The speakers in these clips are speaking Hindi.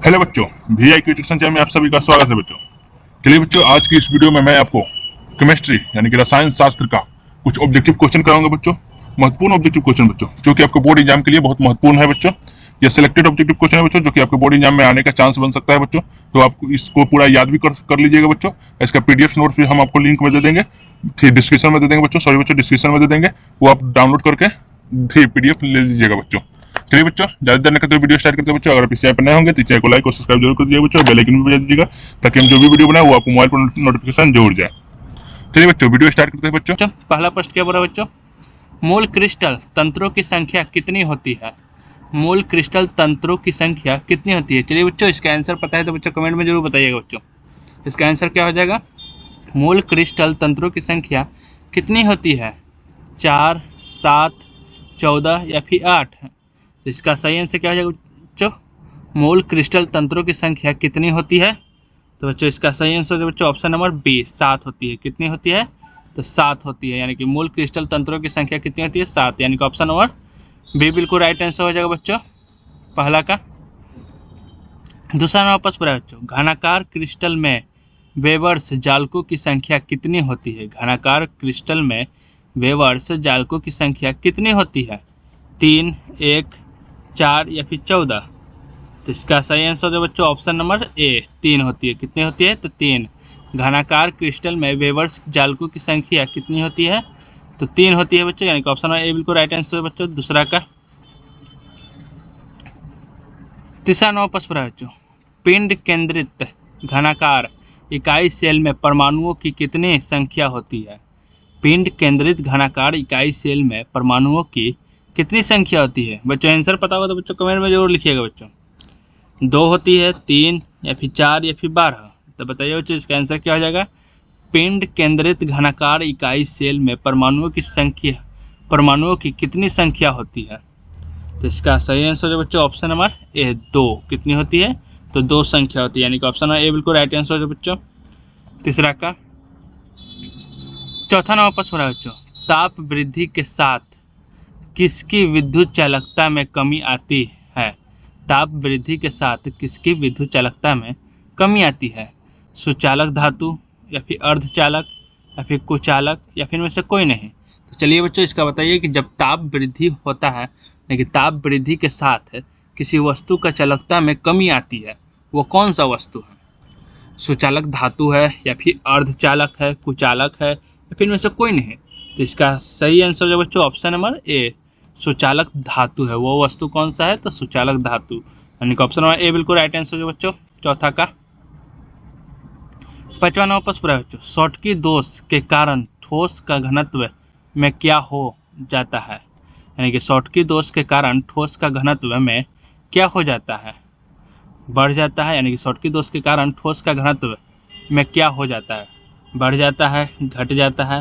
हेलो बच्चों, VIQ ट्यूशन चैनल में आप सभी का स्वागत है बच्चों। चलिए बच्चों, आज की इस वीडियो में मैं आपको केमिस्ट्री यानी कि रसायन शास्त्र का कुछ ऑब्जेक्टिव क्वेश्चन कराऊंगा बच्चों। महत्वपूर्ण ऑब्जेक्टिव क्वेश्चन बच्चों, जो कि आपके बोर्ड एग्जाम के लिए बहुत महत्वपूर्ण है बच्चों। यह सिलेक्टेड ऑब्जेक्टिव क्वेश्चन है बच्चों, जो कि आपके बोर्ड एग्जाम में आने का चांस बन सकता है बच्चों। तो आप इसको पूरा याद भी कर लीजिएगा बच्चों। इसका PDF नोट भी हम आपको लिंक में दे देंगे, फिर डिस्क्रिप्शन में दे देंगे बच्चों। सॉरी बच्चों, डिस्क्रिप्शन में दे देंगे, वो आप डाउनलोड करके PDF ले लीजिएगा बच्चों। चलिए बच्चों, ज्यादा देर न करते वीडियो स्टार्ट करते हैं बच्चों। अगर आप इस चैनल पर नए होंगे तो चैनल को लाइक और सब्सक्राइब जरूर कर दीजिएगा बच्चों। बेल आइकन भी बजा दीजिएगा ताकि हम जो भी वीडियो बनाए वो आपको मोबाइल पर नोटिफिकेशन जरूर जाए। चलिए बच्चों, वीडियो स्टार्ट करते हैं बच्चों। पहला प्रश्न क्या बोला बच्चों? मूल क्रिस्टल तंत्रों की संख्या कितनी होती है? मूल क्रिस्टल तंत्रों की संख्या कितनी होती है? चलिए बच्चों, इसका आंसर पता है तो बच्चों कमेंट में जरूर बताइएगा बच्चों। इसका आंसर क्या हो जाएगा? मूल क्रिस्टल तंत्रों की संख्या कितनी होती है? 4, 7, 14 या फिर 8? तो इसका सही आंसर क्या हो जाएगा बच्चों? मूल क्रिस्टल तंत्रों की संख्या कितनी होती है? तो बच्चों इसका सही आंसर है बच्चों ऑप्शन नंबर बी, 7 होती है। कितनी होती है? तो 7 होती है। यानी कि मूल क्रिस्टल तंत्रों की संख्या कितनी होती है? 7। यानी कि ऑप्शन नंबर बी बिल्कुल राइट आंसर हो जाएगा बच्चों पहला का। दूसरा नंबर प्रश्न पर है बच्चों, घनाकार क्रिस्टल में वेवर्स जालकों की संख्या कितनी होती है? घनाकार क्रिस्टल में वेवर्स जालकों की संख्या कितनी होती है? 3, 1, 4 या फिर 14? तो इसका सही आंसर है बच्चों ऑप्शन नंबर ए, 3 होती है। कितनी होती है? तो 3। घनाकार क्रिस्टल में वेवर्स जालकों की संख्या कितनी होती है? तो 3 होती है बच्चों। यानी कि ऑप्शन नंबर ए बिल्कुल राइट आंसर है बच्चों दूसरा का। तीसरा नंबर प्रश्न है बच्चों, पिंड केंद्रित घनाकार इकाई सेल में परमाणुओं की कितनी संख्या होती है? पिंड केंद्रित घनाकार इकाई सेल में परमाणुओं की कितनी संख्या होती है? बच्चों आंसर पता होगा तो बच्चों कमेंट में जरूर लिखिएगा बच्चों। 2 होती है, 3 या फिर 4 या फिर 12? तो बताइए बच्चों इसका आंसर क्या हो जाएगा? पिंड केंद्रित घनाकार इकाई सेल में परमाणुओं की कितनी संख्या होती है? तो इसका सही आंसर है बच्चों ऑप्शन नंबर ए, 2। कितनी होती है? तो 2 संख्या होती है। यानी कि ऑप्शन नंबर ए बिल्कुल राइट आंसर है बच्चों तीसरा का। चौथा नंबर प्रश्न है बच्चों, ताप वृद्धि के साथ किसकी विद्युत चालकता में कमी आती है? ताप वृद्धि के साथ किसकी विद्युत चालकता में कमी आती है? सुचालक धातु या फिर अर्धचालक या फिर कुचालक या फिर इनमें से कोई नहीं? तो चलिए बच्चों इसका बताइए कि जब ताप वृद्धि होता है, लेकिन ताप वृद्धि के साथ किसी वस्तु का चालकता में कमी आती है, वो कौन सा वस्तु है? सुचालक धातु है या फिर अर्धचालक है, कुचालक है या फिर इनमें से कोई नहीं? तो इसका सही आंसर है बच्चों ऑप्शन नंबर ए, सुचालक धातु है। वो वस्तु कौन सा है? तो सुचालक धातु। यानी कि ऑप्शन नंबर ए बिल्कुल राइट आंसर है बच्चों चौथा का। पांचवा नंबर प्रश्न है बच्चों, शॉटकी दोष के कारण ठोस का घनत्व में क्या हो जाता है? यानी कि शॉटकी दोष के कारण ठोस का घनत्व में क्या हो जाता है? बढ़ जाता है। यानी कि शॉटकी दोष के कारण ठोस का घनत्व में क्या हो जाता है? बढ़ जाता है, घट जाता है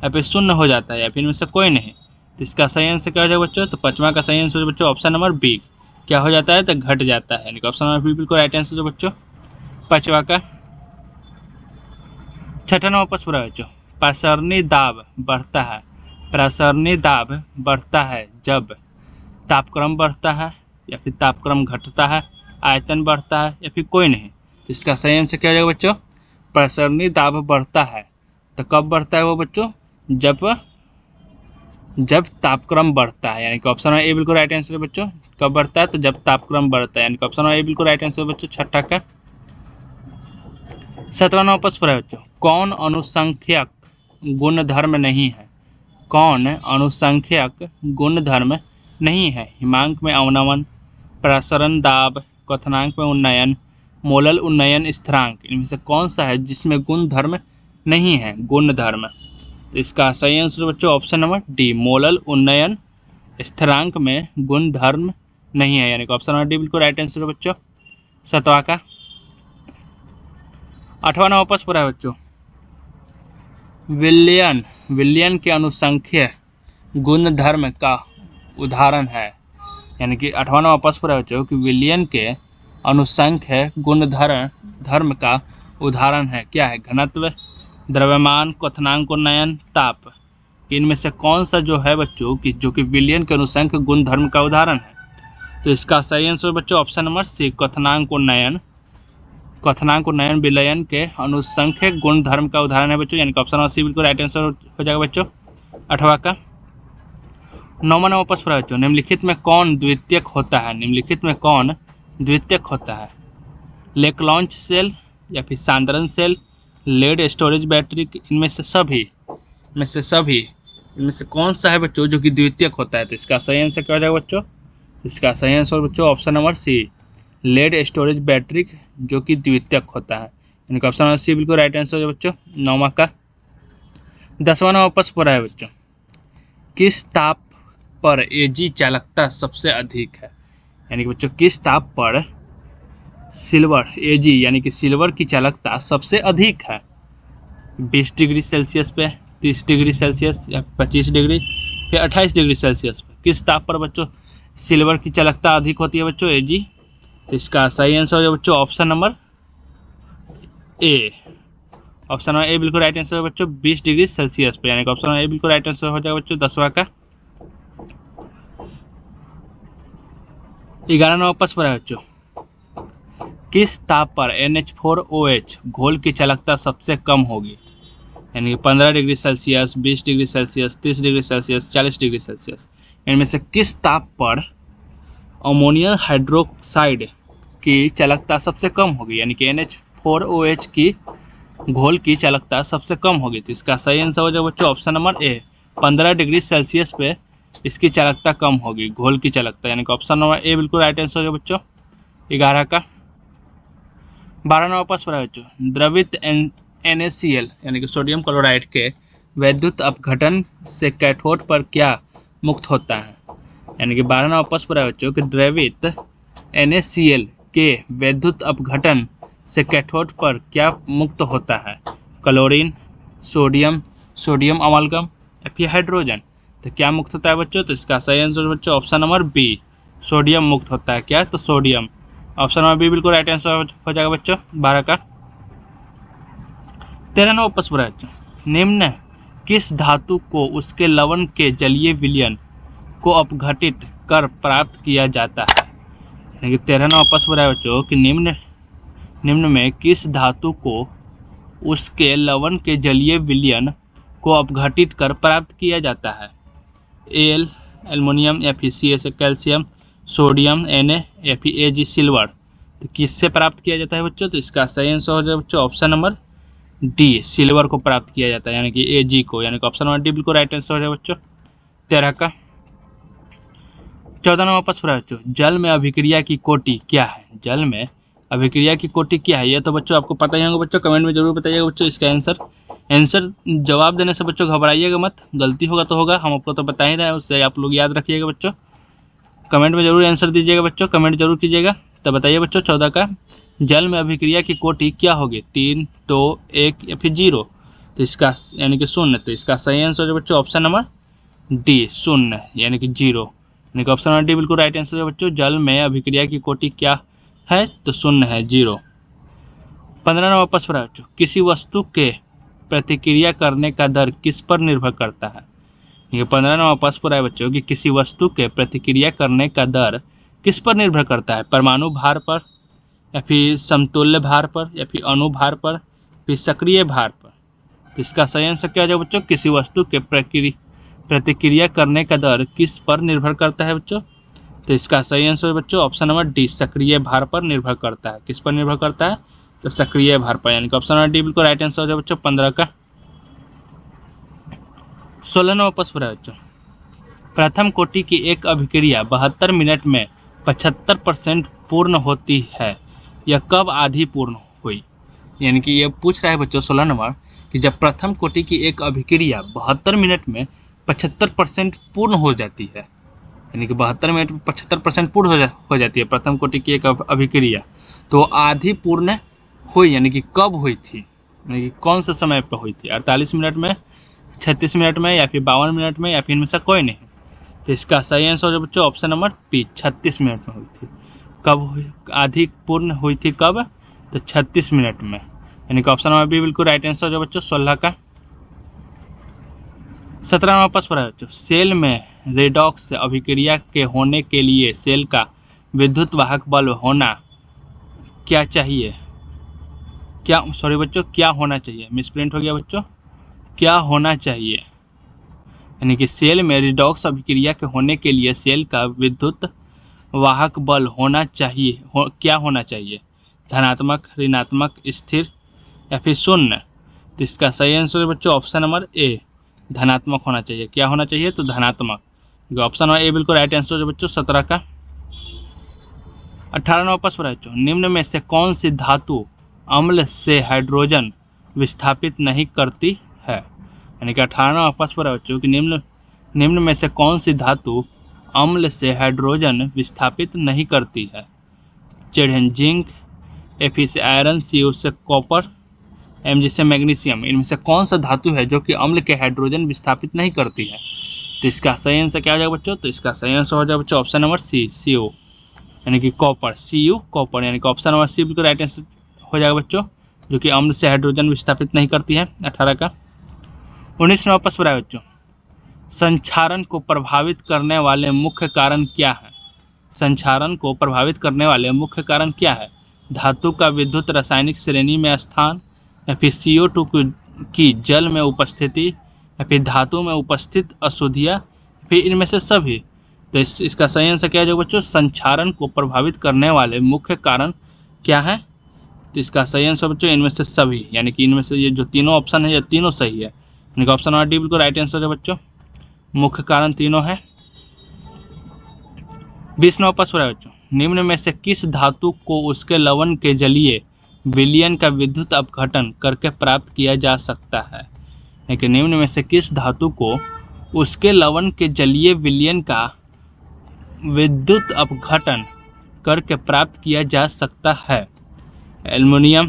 या फिर शून्य हो जाता है या फिर इनमें से कोई नहीं? तो इसका सही आंसर क्या हो जाएगा बच्चों? तो पांचवा का सही आंसर बच्चों ऑप्शन नंबर बी, क्या हो जाता है? तो घट जाता है। यानी कि ऑप्शन नंबर बी बिल्कुल राइट आंसर बच्चों पांचवा का। छठा नंबर प्रश्न है बच्चों, प्रसरणी दाब बढ़ता है। प्रसरणी दाब बढ़ता है जब तापक्रम बढ़ता है या फिर तापक्रम घटता है, आयतन बढ़ता है या फिर कोई नहीं? तो इसका सही आंसर क्या हो जाएगा बच्चों? प्रसरणी दाब बढ़ता है। तो कब बढ़ता है वो बच्चों? जब तापक्रम बढ़ता है। यानी कि ऑप्शन ए बिल्कुल राइट आंसर है बच्चों। कब बढ़ता है? तो जब तापक्रम बढ़ता है। यानी कि ऑप्शन ए बिल्कुल राइट आंसर है बच्चों छठा का। सातवां नंबर प्रश्न है बच्चों, कौन अनुसंख्यक गुणधर्म नहीं है? कौन अनुसंख्यक गुणधर्म नहीं है? हिमांक में अवनमन, प्रसरण दाब, क्वथनांक में उन्नयन, मोलल उन्नयन स्थिरांक, इनमें से कौन सा है जिसमें गुणधर्म नहीं है? गुणधर्म। तो इसका सही आंसर बच्चों ऑप्शन नंबर डी, मोलल उन्नयन स्थिरांक में गुणधर्म नहीं है। यानी कि ऑप्शन नंबर डी बिल्कुल राइट आंसर है बच्चों सातवां का। आठवां नंबर प्रश्न है बच्चों, विलियन के अनुसंख्य गुणधर्म का उदाहरण है। यानी कि आठवां नंबर प्रश्न है बच्चों कि विलियन के अनुसंख्य गुणधर्म का उदाहरण है। क्या है? घनत्व, द्रव्यमान, क्वथनांक उन्नयन, ताप। इनमें से कौन सा जो है बच्चों कि जो कि विलियन के अनुसंख्य गुणधर्म का उदाहरण है? तो इसका सही आंसर बच्चों ऑप्शन नंबर सी, क्वथनांक उन्नयन। क्वथनांक उन्नयन विलयन के अनुसंख्यक गुण धर्म का उदाहरण है बच्चों, यानी कि ऑप्शन नंबर सी बिल्कुल राइट आंसर हो जाएगा बच्चों। 8वां का 9वां प्रश्न है बच्चों, निम्नलिखित में कौन द्वितीयक होता है? निम्नलिखित में कौन द्वितीयक होता है? लेक लॉन्च सेल या फिर सांद्रण सेल, लेड स्टोरेज बैटरी, इनमें से कौन सा है बच्चों जो कि द्वितीयक होता है? तो इसका सही आंसर क्या हो जाएगा बच्चों? इसका सही आंसर बच्चों option number C, lead storage battery जो कि द्वितीयक होता है, यानी कि ऑप्शन नंबर सी बिल्कुल राइट आंसर है बच्चों। 9वां का 10वां प्रश्न है बच्चों, किस ताप पर एजी चालकता सबसे अधिक है? यानी कि बच्चों किस ताप पर सिल्वर एजी यानी कि सिल्वर की चालकता सबसे अधिक है? 20 डिग्री सेल्सियस पे, 30 डिग्री सेल्सियस या 25 डिग्री या 28 डिग्री सेल्सियस पे किस ताप पर बच्चों सिल्वर की चालकता अधिक होती है बच्चों एजी? तो इसका सही आंसर है बच्चों option number A. Option number A बिल्कुल राइट आंसर है बच्चों 20 डिग्री सेल्सियस पे, यानी कि ऑप्शन नंबर ए बिल्कुल राइट आंसर हो जाएगा बच्चों। 10वां का 11वां प्रश्न है बच्चों, किस ताप पर NH4OH घोल की चालकता सबसे कम होगी? यानी कि 15 degree Celsius, 20 degree Celsius, 30 degree Celsius, 40 degree Celsius, इनमें से किस ताप पर अमोनियम हाइड्रोक्साइड की चालकता सबसे कम होगी? यानी कि NH4OH की घोल की चालकता सबसे कम होगी। तो इसका सही आंसर हो जाएगा बच्चों option number A, 15 degree Celsius पे इसकी चालकता कम होगी, घोल की चालकता, यानी कि ऑप्शन नंबर ए बिल्कुल राइट आंसर हो जाएगा बच्चों। 11 का 12वां प्रश्न है बच्चों, द्रवित NaCl यानी कि सोडियम क्लोराइड के वैद्युत अपघटन से कैथोड पर क्या मुक्त होता है? यानी कि 12वां प्रश्न है बच्चों कि द्रवित NaCl के वैद्युत अपघटन से कैथोड पर क्या मुक्त होता है? क्लोरीन, सोडियम अमालगम या फिर हाइड्रोजन? तो क्या मुक्त होता है बच्चों? तो इसका सही आंसर बच्चों ऑप्शन नंबर बी, सोडियम मुक्त होता है। क्या? तो सोडियम, ऑप्शन नंबर बी बिल्कुल राइट आंसर हो जाएगा बच्चों। 12 का 13वां प्रश्न है बच्चों, निम्न किस धातु को उसके लवण के जलीय विलयन को अपघटित कर प्राप्त किया जाता है? यानी कि 13वां प्रश्न है बच्चों कि निम्न में किस धातु को उसके लवण के जलीय विलयन को अपघटित कर प्राप्त किया जाता है? Al एल्युमिनियम या फिर Ca कैल्शियम, सोडियम Na या फिर Ag सिल्वर? तो किससे प्राप्त किया जाता है बच्चों? तो इसका सही आंसर हो जाएगा बच्चों ऑप्शन नंबर डी, सिल्वर को प्राप्त किया जाता है, यानी कि Ag को, यानी कि ऑप्शन नंबर डी बिल्कुल राइट आंसर हो जाएगा बच्चों। 13 का 14वां प्रश्न है बच्चों, जल में अभिक्रिया की कोटि क्या है? जल में अभिक्रिया की कोटि क्या है? ये तो बच्चों आपको पता ही होगा बच्चों, कमेंट में जरूर बताइएगा बच्चों इसका आंसर जवाब देने से बच्चों घबराइएगा मत, गलती होगा तो होगा, हम आपको तो बता ही रहे हैं, उससे आप लोग याद रखिएगा बच्चों। कमेंट में जरूर आंसर दीजिएगा बच्चों, कमेंट जरूर कीजिएगा। तो बताइए बच्चों 14 का जल में अभिक्रिया की कोटि क्या होगी? 3, 2, 1 या फिर 0? तो इसका यानी कि 0। तो इसका सही आंसर है बच्चों ऑप्शन नंबर डी, 0 यानी कि 0, यानी कि ऑप्शन नंबर डी बिल्कुल राइट आंसर है बच्चों। जल में अभिक्रिया की कोटि क्या है? तो 0 है, 0। 15वां प्रश्न है बच्चों, किसी वस्तु के प्रतिक्रिया करने का दर किस पर निर्भर करता है? ये 15वां प्रश्न है बच्चों कि किसी वस्तु के प्रतिक्रिया करने का दर किस पर निर्भर करता है? परमाणु भार पर या फिर समतुल्य भार पर या फिर अणु भार पर, फिर सक्रिय भार पर? तो इसका सही आंसर क्या हो जाएगा बच्चों? किसी वस्तु के प्रतिक्रिया करने का दर किस पर निर्भर करता है बच्चों? तो इसका सही आंसर बच्चों ऑप्शन नंबर डी, सक्रिय भार पर निर्भर करता है। किस पर निर्भर करता है? तो सक्रिय भार पर, यानी कि ऑप्शन नंबर डी बिल्कुल राइट आंसर हो जाएगा बच्चों। 15 का 16वां प्रश्न है बच्चों, प्रथम कोटि की एक अभिक्रिया 72 मिनट में 75% पूर्ण होती है, यह कब आधी पूर्ण हुई? यानी कि ये पूछ रहा है बच्चों 16 नंबर कि जब प्रथम कोटि की एक अभिक्रिया 72 मिनट में 75% पूर्ण हो जाती है, यानी कि 72 मिनट में 75% पूर्ण हो जाती है प्रथम कोटि की एक अभिक्रिया, तो आधी पूर्ण हुई यानी कि कब हुई थी? यानी कि कौन से समय पर हुई थी? 48 मिनट में, 36 मिनट में या फिर 52 मिनट में या फिर इनमें से कोई नहीं? तो इसका सही आंसर हो बच्चों ऑप्शन नंबर बी, 36 मिनट में हुई थी। कब हुई आधी पूर्ण हुई थी? कब? तो 36 मिनट में, यानी कि ऑप्शन नंबर बी बिल्कुल राइट आंसर हो बच्चों। 16 का 17वां प्रश्न है बच्चों, सेल में रेडॉक्स अभिक्रिया के होने के लिए सेल का विद्युत वाहक बल्ब होना क्या चाहिए, क्या सॉरी बच्चों क्या होना चाहिए, मिसप्रिंट हो गया बच्चों, क्या होना चाहिए, यानी कि सेल में रिडॉक्स अभिक्रिया के होने के लिए सेल का विद्युत वाहक बल होना चाहिए क्या होना चाहिए, धनात्मक, ऋणात्मक, स्थिर या फिर शून्य। तो इसका सही आंसर है बच्चों ऑप्शन नंबर ए, धनात्मक होना चाहिए। क्या होना चाहिए, तो धनात्मक। ऑप्शन नंबर ए बिल्कुल राइट आंसर है बच्चों 17 का। 18वां प्रश्न बच्चों, निम्न में से कौन सी धातु अम्ल से हाइड्रोजन विस्थापित नहीं करती है, यानी कि 18वां प्रश्न बच्चों कि निम्न में से कौन सी धातु अम्ल से हाइड्रोजन विस्थापित नहीं करती है। चेढ़न जिंक, एफ से आयरन, सी से कॉपर, एम से मैग्नीशियम। इनमें से कौन सा धातु है जो कि अम्ल के हाइड्रोजन विस्थापित नहीं करती है। तो इसका सही आंसर क्या हो जाएगा बच्चों, तो इसका सही आंसर हो जाएगा बच्चों ऑप्शन नंबर सी, CO यानी कि कॉपर, CU कॉपर, यानी कि ऑप्शन नंबर सी बिल्कुल राइट आंसर हो जाएगा बच्चों, जो कि अम्ल से हाइड्रोजन विस्थापित नहीं करती है। 18 का। 19वां प्रश्न है बच्चों, संक्षारण को प्रभावित करने वाले मुख्य कारण क्या है। संक्षारण को प्रभावित करने वाले मुख्य कारण क्या है, धातु का विद्युत रासायनिक श्रेणी में स्थान, या फिर CO2 की जल में उपस्थिति, या फिर धातु में उपस्थित अशुद्धियाँ, फिर इनमें से सभी। तो इसका सही आंसर क्या है जो बच्चों, संक्षारण को प्रभावित करने वाले मुख्य कारण क्या है। तो इसका सही आंसर बच्चों इनमें से सभी, यानी कि इनमें से ये जो तीनों ऑप्शन है ये तीनों सही है, यानी कि ऑप्शन नंबर डी बिल्कुल राइट आंसर है बच्चों, मुख्य कारण तीनों है। 20वां प्रश्न है बच्चों, निम्न में से किस धातु को उसके लवण के जलीय विलयन का विद्युत अपघटन करके प्राप्त किया जा सकता है, लेकिन निम्न में से किस धातु को उसके लवण के जलीय विलयन का विद्युत अपघटन करके प्राप्त किया जा सकता है। एल्युमिनियम,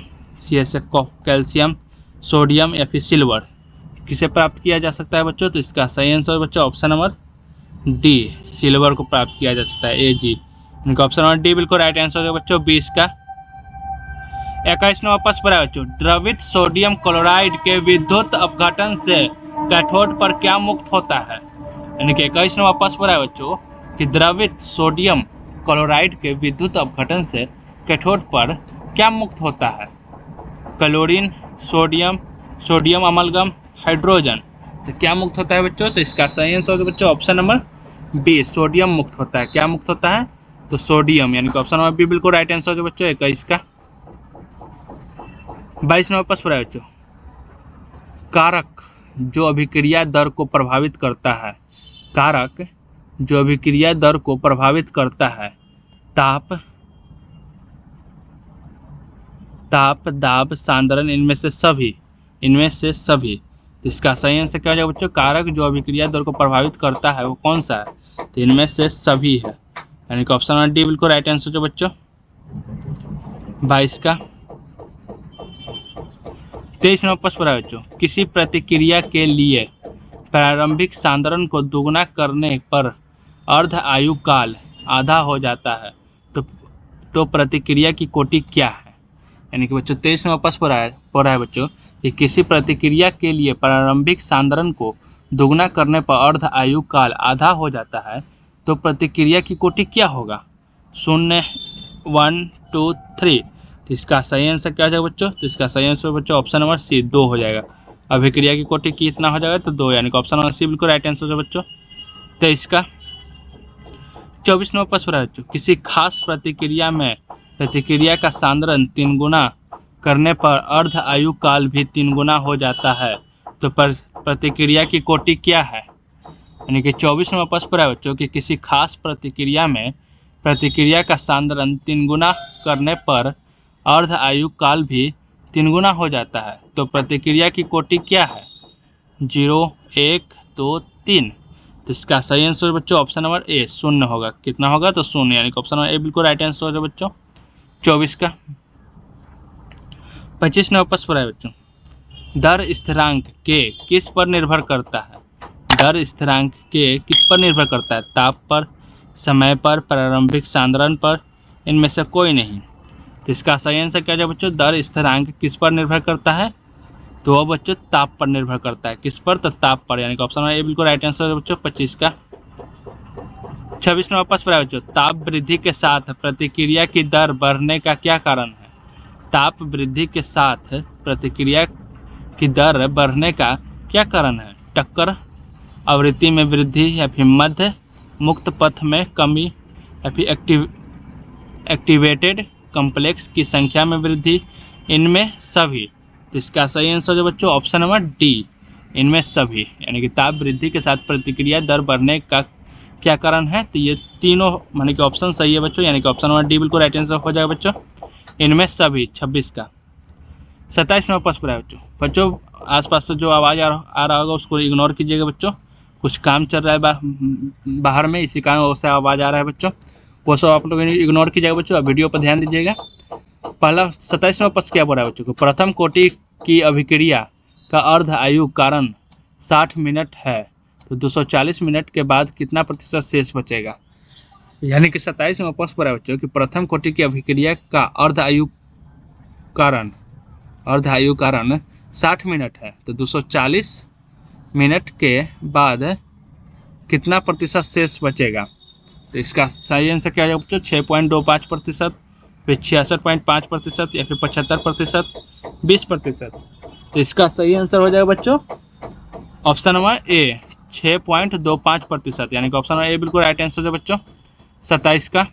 कैल्शियम, सोडियम या फिर सिल्वर। किसे प्राप्त किया जा सकता है बच्चों, तो इसका सही आंसर है बच्चों ऑप्शन नंबर डी, सिल्वर को प्राप्त किया जा सकता है, AG। इनका ऑप्शन नंबर डी बिल्कुल राइट आंसर है बच्चों 20 का। 21वां प्रश्न है बच्चों, द्रवित सोडियम क्लोराइड के विद्युत अपघटन से कैथोड पर क्या मुक्त होता है, यानी कि 21वां प्रश्न है बच्चों कि द्रवित सोडियम क्लोराइड के विद्युत अपघटन से कैथोड पर क्या मुक्त होता है। Chlorine, sodium, sodium amalgam, hydrogen. तो क्या मुक्त होता है बच्चों, तो इसका सही आंसर है बच्चों ऑप्शन नंबर बी, सोडियम मुक्त होता है। क्या मुक्त होता है, तो सोडियम, यानी कि ऑप्शन नंबर बी बिल्कुल राइट आंसर है बच्चों 21 का। 22वां प्रश्न है बच्चों, कारक जो अभिक्रिया दर को प्रभावित करता है, कारक जो अभिक्रिया दर को प्रभावित करता है, ताप, दाब, सांद्रण, इनमें से सभी। तो इसका सही आंसर क्या हो जाएगा बच्चों, कारक जो अभिक्रिया दर को प्रभावित करता है वो कौन सा है, तो इनमें से सभी है, यानी कि ऑप्शन नंबर डी बिल्कुल राइट आंसर जो बच्चों 22 का। 23वां प्रश्न है बच्चों, किसी प्रतिक्रिया के लिए प्रारंभिक सांद्रण को दोगुना करने पर अर्ध आयु काल आधा हो जाता है, तो प्रतिक्रिया की कोटि क्या है, यानी कि बच्चों 23वां प्रश्न पढ़ा है बच्चों कि किसी प्रतिक्रिया के लिए प्रारंभिक सांद्रण को दोगुना करने पर अर्ध आयु काल आधा हो जाता है, तो प्रतिक्रिया की कोटि क्या होगा, 0, 1, 2, 3। तो इसका सही आंसर क्या हो जाएगा बच्चों, तो इसका सही आंसर बच्चों ऑप्शन नंबर सी 2 हो जाएगा। अभिक्रिया की कोटि कितना हो जाएगा, तो 2, यानी कि ऑप्शन नंबर सी बिल्कुल राइट आंसर है बच्चों 23 का। 24वां प्रश्न है बच्चों, किसी खास प्रतिक्रिया में प्रतिक्रिया का सांद्रण 3 गुना करने पर अर्ध आयु काल भी 3 गुना हो जाता है, तो प्रतिक्रिया की कोटि क्या है, यानी कि 24वां प्रश्न है बच्चों कि किसी खास प्रतिक्रिया में प्रतिक्रिया का सांद्रण 3 गुना करने पर अर्ध आयु काल भी 3 गुना हो जाता है, तो प्रतिक्रिया की कोटि क्या है, 0, 1, 2, 3। तो इसका सही आंसर बच्चों ऑप्शन नंबर ए 0 होगा। कितना होगा, तो 0, यानी कि ऑप्शन नंबर ए बिल्कुल राइट आंसर है बच्चों 24 का। 25वां प्रश्न है बच्चों, दर स्थिरांक के किस पर निर्भर करता है, दर स्थिरांक के किस पर निर्भर करता है, ताप पर, समय पर, प्रारंभिक सांद्रण पर, इनमें से कोई नहीं। तो इसका सही आंसर क्या है बच्चों, दर स्थिरांक किस पर निर्भर करता है, तो वह बच्चों ताप पर निर्भर करता है। किस पर, तो ताप पर, यानी कि ऑप्शन ए बिल्कुल राइट आंसर है बच्चों 25 का। 26वां प्रश्न है बच्चों, ताप वृद्धि के साथ प्रतिक्रिया की दर बढ़ने का क्या कारण है? ताप वृद्धि के साथ प्रतिक्रिया की दर बढ़ने का क्या कारण है? टक्कर, आवृत्ति में वृद्धि, या फिर मध्य मुक्त पथ में कमी, या फिर एक्टिवेटेड कॉम्प्लेक्स की संख्या में वृद्धि, इनमें सभी। तो इसका सही आंसर जो बच्चों ऑप्शन नंबर डी, इनमें सभी। यानी कि ताप वृद्धि के साथ प्रतिक्रिया दर बढ़ने का क्या कारण है? तो ये तीनों माने कि ऑप्शन सही है बच्चों, यानी कि ऑप्शन नंबर डी बिल्कुल राइट आंसर हो जाएगा बच्चों, इनमें सभी 26 का। 27वां प्रश्न है बच्चों, आसपास से जो आवाज़ आ रहा होगा उसको इग्नोर कीजिएगा बच्चों, कुछ काम चल रहा है बाहर में, इसी कारण उससे आवाज़ आ रहा है बच्चों, वो सब आप लोग इग्नोर कीजिएगा बच्चों, वीडियो पर ध्यान दीजिएगा। पहला 27वां प्रश्न क्या बोल रहा है बच्चों को, प्रथम कोटि की अभिक्रिया का अर्ध आयु कारण 60 मिनट है, तो 240 मिनट के बाद कितना प्रतिशत शेष बचेगा? यानी कि 27वां प्रश्न बोल रहा है बच्चों कि प्रथम कोटि की अभिक्रिया का अर्ध आयु कारण 60 मिनट है, तो 240 मिनट के बाद कितना प्रतिशत शेष बचेगा? तो इसका सही आंसर क्या है बच्चों, 6.25%, फिर 66.5%, या फिर 75%, 20%। तो इसका सही आंसर हो जाएगा बच्चों ऑप्शन नंबर ए, 6.25%, यानी कि ऑप्शन नंबर ए बिल्कुल राइट आंसर है बच्चों 27 का।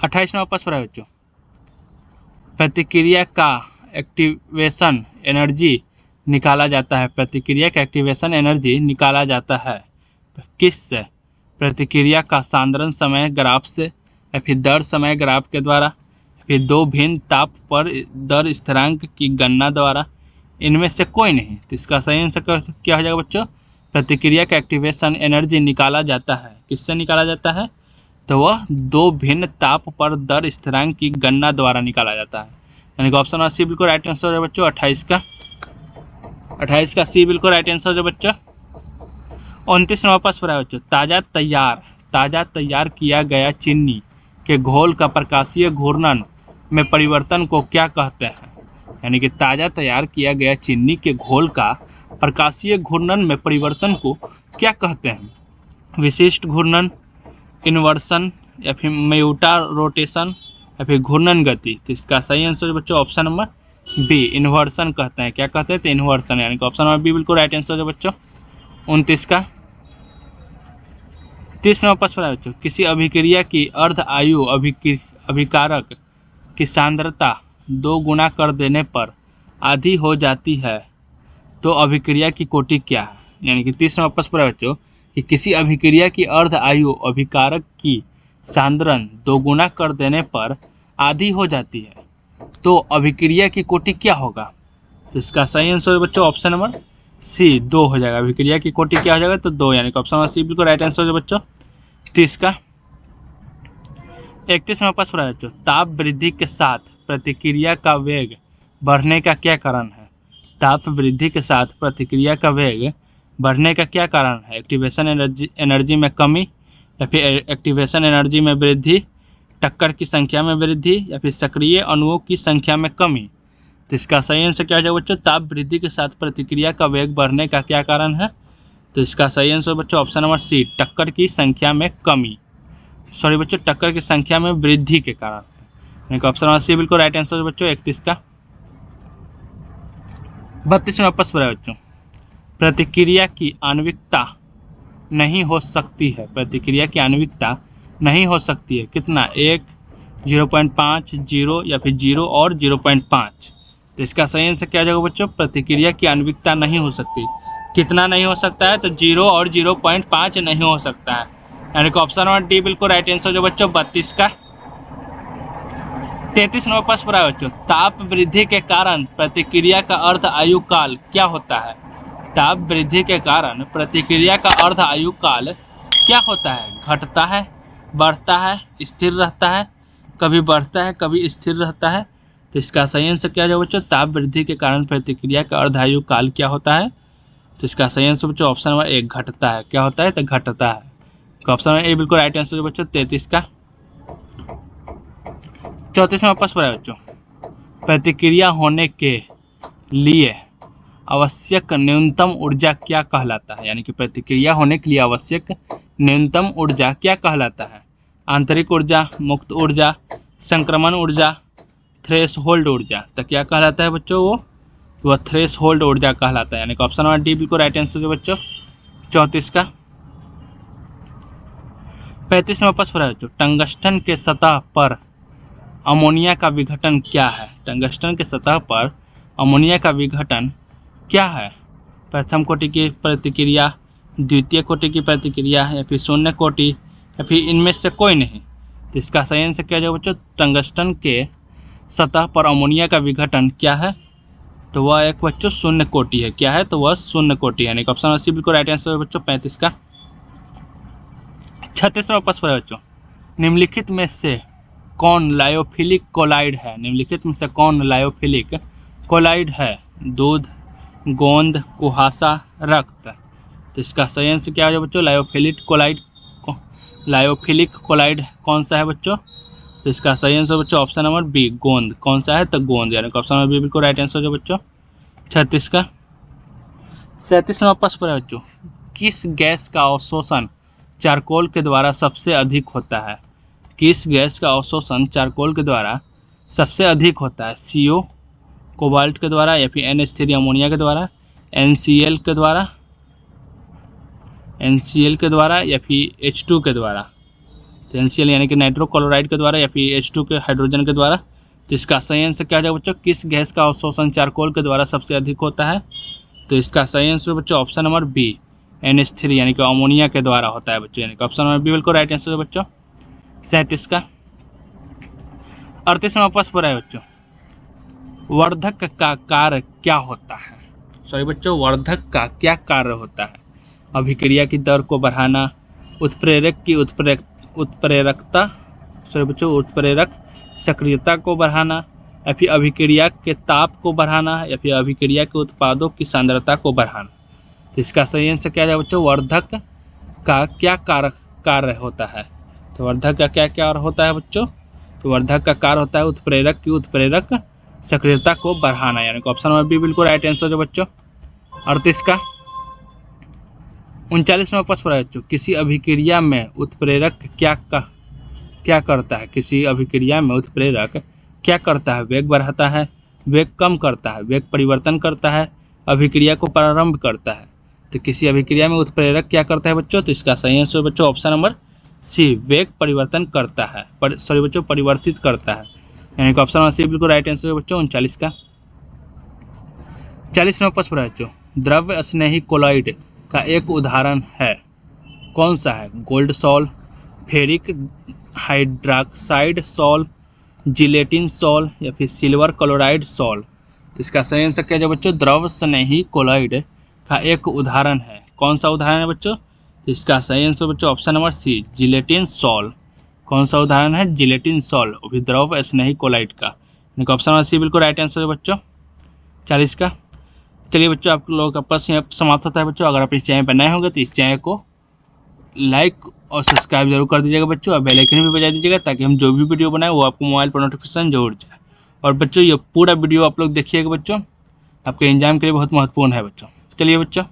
28वां प्रश्न है बच्चों, प्रतिक्रिया का एक्टिवेशन एनर्जी निकाला जाता है, प्रतिक्रिया का एक्टिवेशन एनर्जी निकाला जाता है किससे? प्रतिक्रिया का सांद्रण समय ग्राफ से, या फिर दर समय ग्राफ के द्वारा, फिर दो भिन्न ताप पर दर स्थिरांक की गणना द्वारा, इनमें से कोई नहीं। तो इसका सही आंसर क्या हो जाएगा बच्चों, प्रतिक्रिया का एक्टिवेशन एनर्जी निकाला जाता है किससे निकाला जाता है? तो वह दो भिन्न ताप पर दर स्थिरांक की गणना द्वारा निकाला जाता है, यानी कि ऑप्शन सी बिल्कुल राइट आंसर है बच्चों 28 का। 28 का सी बिल्कुल राइट आंसर है बच्चों। 29वां प्रश्न है बच्चों, ताज़ा तैयार किया गया चीनी के घोल का प्रकाशीय घूर्णन में परिवर्तन को क्या कहते हैं? यानी कि ताज़ा तैयार किया गया चीनी के घोल का प्रकाशीय घूर्णन में परिवर्तन को क्या कहते हैं? विशिष्ट घूर्णन, इन्वर्सन, या फिर म्यूटा रोटेशन, या फिर घूर्णन गति। तो इसका सही आंसर बच्चों ऑप्शन नंबर बी, इन्वर्सन कहते हैं। क्या कहते हैं? तो इन्वर्सन, यानी कि ऑप्शन नंबर बी बिल्कुल राइट आंसर है बच्चों 29 का। 30वां प्रश्न है बच्चों, किसी अभिक्रिया की अर्ध आयु अभिकारक की सांद्रता 2 गुना कर देने पर आधी हो जाती है, तो अभिक्रिया की कोटि क्या है? यानी कि 30वां प्रश्न है बच्चों कि किसी अभिक्रिया की अर्ध आयु अभिकारक की सांद्रण 2 गुना कर देने पर आधी हो जाती है, तो अभिक्रिया की कोटि क्या होगा? तो इसका सही आंसर है बच्चों ऑप्शन नंबर सी, 2 हो जाएगा। अभिक्रिया की कोटि क्या हो जाएगा? तो 2, यानी कि ऑप्शन नंबर सी बिल्कुल राइट आंसर है बच्चों 30 का। 31वां प्रश्न है बच्चों, ताप वृद्धि के साथ प्रतिक्रिया का वेग बढ़ने का क्या कारण है? ताप वृद्धि के साथ प्रतिक्रिया का वेग बढ़ने का क्या कारण है? एक्टिवेशन एनर्जी में कमी, या फिर एक्टिवेशन एनर्जी में वृद्धि, टक्कर की संख्या में वृद्धि, या फिर सक्रिय अणुओं की संख्या में कमी। तो इसका सही आंसर क्या हो जाएगा बच्चों, ताप वृद्धि के साथ प्रतिक्रिया का वेग बढ़ने का क्या कारण है? तो इसका सही आंसर बच्चों ऑप्शन नंबर सी, टक्कर की संख्या में कमी, सॉरी बच्चों टक्कर की संख्या में वृद्धि के कारण, यानी कि ऑप्शन नंबर सी बिल्कुल राइट आंसर बच्चों 31 का। 32वां प्रश्न है बच्चों, प्रतिक्रिया की आणविकता नहीं हो सकती है, प्रतिक्रिया की आणविकता नहीं हो सकती है कितना? 1, 0.5, 0, या फिर 0 और 0.5। तो इसका सही आंसर क्या हो जाएगा बच्चों, प्रतिक्रिया की आणविकता नहीं हो सकती, कितना नहीं हो सकता है? तो 0 और 0.5 नहीं हो सकता है, यानी कि ऑप्शन नंबर डी बिल्कुल राइट आंसर जो बच्चों 32 का। 33वां प्रश्न है बच्चों, ताप वृद्धि के कारण प्रतिक्रिया का अर्ध आयु काल क्या होता है? ताप वृद्धि के कारण प्रतिक्रिया का अर्ध आयु काल क्या होता है? घटता है, बढ़ता है, स्थिर रहता है, कभी बढ़ता है कभी स्थिर रहता है। तो इसका सही आंसर क्या है बच्चों, ताप वृद्धि के कारण प्रतिक्रिया का अर्ध आयु काल क्या होता है? तो इसका सही आंसर बच्चों ऑप्शन नंबर 1, घटता है। क्या होता है? तो घटता है। तो ऑप्शन नंबर ए बिल्कुल राइट आंसर बच्चों 33 का। 34वां प्रश्न है बच्चों, प्रतिक्रिया होने के लिए आवश्यक न्यूनतम ऊर्जा क्या कहलाता है, यानी कि प्रतिक्रिया होने के लिए आवश्यक न्यूनतम ऊर्जा क्या कहलाता है? आंतरिक ऊर्जा, मुक्त ऊर्जा, संक्रमण ऊर्जा, थ्रेशहोल्ड ऊर्जा। तो क्या कहलाता है बच्चों वो? तो वह थ्रेशहोल्ड ऊर्जा कहलाता है, यानी कि ऑप्शन नंबर डी बिल्कुल राइट आंसर है बच्चों 34 का। 35 नंबर प्रश्न है बच्चों, टंगस्टन के सतह पर अमोनिया का विघटन क्या है? टंगस्टन के सतह पर अमोनिया का विघटन क्या है? प्रथम कोटि की प्रतिक्रिया, द्वितीय कोटि की प्रतिक्रिया, या फिर शून्य कोटि, या फिर इनमें से कोई नहीं। तो इसका सही आंसर क्या जाएगा बच्चों? टंगस्टन के सतह पर अमोनिया का विघटन क्या है? तो वह एक बच्चों शून्य कोटि है। क्या है? तो वह शून्य कोटि है, यानी कि ऑप्शन सी बिल्कुल राइट आंसर है बच्चों 35 का। 36 नंबर प्रश्न है बच्चों, निम्नलिखित में से कौन लायोफिलिक कोलाइड है? निम्नलिखित में से कौन लायोफिलिक कोलाइड है? दूध, गोंद, कुहासा, रक्त। तो इसका सही आंसर क्या है बच्चों? लायोफिलिक कोलाइड कौन सा है बच्चों? तो इसका सही आंसर बच्चों ऑप्शन नंबर बी, गोंद। कौन सा है? तो गोंद, यानी कि ऑप्शन नंबर बी बिल्कुल राइट आंसर है बच्चों 36 का। 37 नंबर प्रश्न है बच्चों, किस गैस का अवशोषण चारकोल के द्वारा सबसे अधिक होता है? किस गैस का अवशोषण चारकोल के द्वारा सबसे अधिक होता है? CO कोबाल्ट के द्वारा, या फिर NH3 अमोनिया के द्वारा, NCl के द्वारा, या फिर H2 के द्वारा। तो NCl यानी कि नाइट्रो क्लोराइड के द्वारा, या फिर H2 के हाइड्रोजन के द्वारा। तो इसका सही आंसर क्या है बच्चों? किस गैस का अवशोषण चारकोल के द्वारा सबसे अधिक होता है? तो इसका सही आंसर बच्चों ऑप्शन नंबर बी, NH3 यानी कि अमोनिया के द्वारा होता है बच्चों, यानी कि ऑप्शन नंबर बी बिल्कुल राइट आंसर है बच्चों 37 का। 38वां प्रश्न है बच्चों, वर्धक का कार्य क्या होता है? सॉरी बच्चों, वर्धक का क्या कार्य होता है? अभिक्रिया की दर को बढ़ाना, उत्प्रेरक की उत्प्रेरक सक्रियता को बढ़ाना, या फिर अभिक्रिया के ताप को बढ़ाना, या फिर अभिक्रिया के उत्पादों की सांद्रता को बढ़ाना। तो इसका सही आंसर क्या है बच्चों? वर्धक का क्या कार्य होता है? तो वर्धक का क्या कार्य होता है बच्चों? तो वर्धक का कार्य होता है उत्प्रेरक की उत्प्रेरक सक्रियता को बढ़ाना, यानी कि ऑप्शन नंबर बी बिल्कुल राइट आंसर है बच्चों 38 का। 39वां प्रश्न है बच्चों, किसी अभिक्रिया में उत्प्रेरक क्या करता है? किसी अभिक्रिया में उत्प्रेरक क्या करता है? वेग बढ़ाता है, वेग कम करता है, वेग परिवर्तन करता है, अभिक्रिया को प्रारंभ करता है। तो किसी अभिक्रिया में उत्प्रेरक क्या करता है बच्चों? तो इसका सही आंसर बच्चों ऑप्शन नंबर सी, वेग परिवर्तन करता है, परिवर्तित करता है, यानी कि ऑप्शन नंबर सी बिल्कुल राइट आंसर है बच्चों 39 का। 40वां प्रश्न है बच्चों, द्रव्य स्नेही कोलॉइड का एक उदाहरण है, कौन सा है? Gold sol, ferric hydroxide sol, gelatin sol, या फिर सिल्वर क्लोराइड सॉल। तो इसका सही आंसर क्या है बच्चों? द्रव्य स्नेही कोलॉइड का एक उदाहरण है, कौन सा उदाहरण है बच्चों? तो इसका सही आंसर बच्चों option number C, gelatin sol. कौन सा उदाहरण है? जिलेटिन सॉल, वो भी द्रव्य स्नेही कोलॉइड का, यानी कि ऑप्शन नंबर सी बिल्कुल राइट आंसर है बच्चों 40 का। चलिए बच्चों, आप लोगों का प्रश्न यहाँ समाप्त होता है बच्चों। अगर आप इस चैनल पर नए होंगे तो इस चैनल को लाइक और सब्सक्राइब जरूर कर दीजिएगा बच्चों, और बेल आइकन भी बजा दीजिएगा ताकि हम जो भी वीडियो बनाए वो आपको मोबाइल पर नोटिफिकेशन जरूर जाए। और बच्चों ये पूरा वीडियो आप लोग देखिएगा बच्चों, आपके एग्जाम के लिए बहुत महत्वपूर्ण है बच्चों। चलिए बच्चों।